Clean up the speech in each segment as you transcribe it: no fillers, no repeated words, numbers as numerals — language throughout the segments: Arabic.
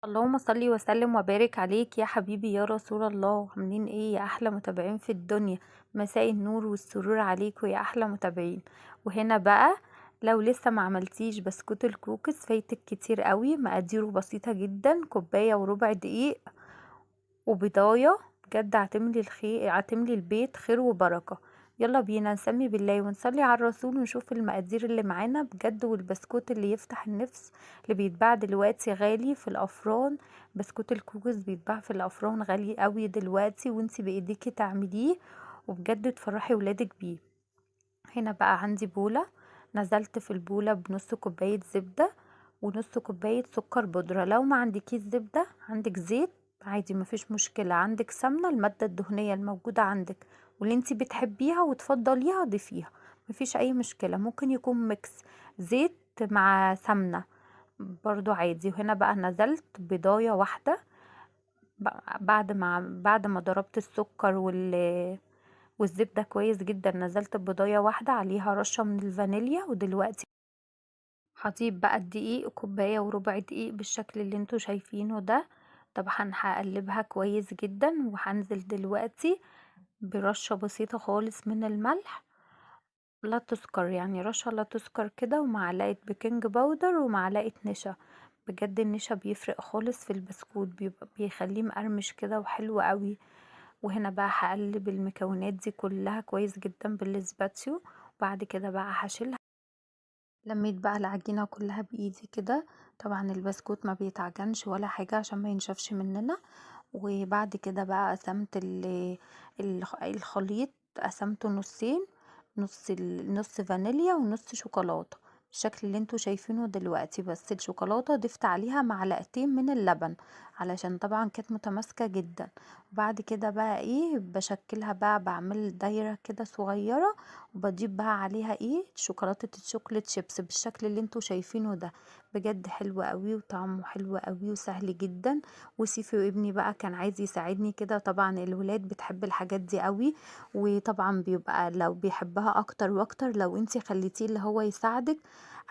اللهم صل وسلم وبارك عليك يا حبيبي يا رسول الله. عاملين ايه يا احلى متابعين في الدنيا؟ مساء النور والسرور عليكم يا احلى متابعين. وهنا بقى، لو لسه ما عملتيش بسكوت الكوكس فايتك كتير قوي. مقاديره بسيطة جدا، كوباية وربع دقيق وبضاية. بجد هتملي الخير، هتملي البيت خير وبركة. يلا بينا نسمي بالله ونصلي على الرسول ونشوف المقادير اللي معانا بجد. والبسكوت اللي يفتح النفس اللي بيتباع دلوقتي غالي في الافران. بسكوت الكوكوس بيتباع في الافران غالي قوي دلوقتي، وانتي بايديكي تعمليه وبجد تفرحي ولادك بيه. هنا بقى عندي بولة، نزلت في البولة بنص كوباية زبدة ونص كوباية سكر بودرة. لو ما عندكيش زبدة عندك زيت عادي مفيش مشكلة، عندك سمنة المادة الدهنية الموجودة عندك واللي انتي بتحبيها وتفضليها ضيفيها، مفيش اي مشكلة. ممكن يكون ميكس زيت مع سمنة برضو عادي. وهنا بقى نزلت بيضاية واحدة، بعد ما ضربت السكر والزبدة كويس جدا، نزلت ببضاية واحدة عليها رشة من الفانيليا. ودلوقتي هضيف بقى الدقيق، كوباية وربع دقيق بالشكل اللي انتوا شايفينه ده. طبعا هقلبها كويس جدا، وهنزل دلوقتي برشة بسيطة خالص من الملح، لا تذكر يعني رشة لا تذكر كده، ومعلقة بيكنج باودر ومعلقة نشا. بجد النشا بيفرق خالص في البسكوت، بيبقى بيخليه مقرمش كده وحلو قوي. وهنا بقى هقلب المكونات دي كلها كويس جدا بالسباتيو. وبعد كده بقى هشيلها. لميت بقى العجينة كلها بايدي كده. طبعا البسكوت ما بيتعجنش ولا حاجة عشان ما ينشفش مننا. وبعد كده بقى قسمت الخليط، قسمته نصين، نص فانيليا ونص شوكولاتة بالشكل اللي انتوا شايفينه دلوقتي. بس الشوكولاتة ضفت عليها معلقتين من اللبن علشان طبعا كانت متماسكة جدا. وبعد كده بقى ايه بشكلها بقى، بعمل دايرة كده صغيرة وبضيف بقى عليها ايه شوكولاتة الشوكولات شيبس بالشكل اللي انتوا شايفينه ده. بجد حلو قوي وطعمه حلو قوي وسهل جدا. وسيفي وابني بقى كان عايز يساعدني كده، طبعا الولاد بتحب الحاجات دي قوي. وطبعا بيبقى لو بيحبها اكتر واكتر لو انتي خليتيه اللي هو يساعدك،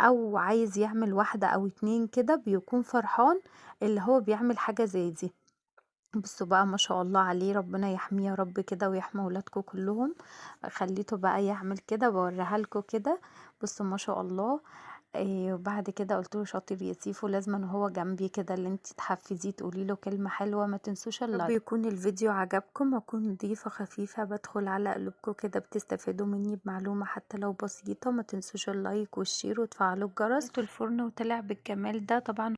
او عايز يعمل واحدة او اتنين كده بيكون فرحان اللي هو بيعمل حاجة زي دي. بصوا بقى ما شاء الله عليه، ربنا يحميه يا رب كده ويحمي ولادكم كلهم. خليته بقى يعمل كده، بوريها لكم كده. بصوا ما شاء الله. وبعد كده قلت له شاطر يا سيفو، لازم ان هو جنبي كده اللي انت تحفزيه تقولي له كلمة حلوة. ما تنسوش اللايك. رب يكون الفيديو عجبكم، واكون ضيفة خفيفة بدخل على قلوبكم كده، بتستفادوا مني بمعلومة حتى لو بسيطة. ما تنسوش اللايك والشير وتفعلوا الجرس. الفرن وطلع بالجمال ده طبعا.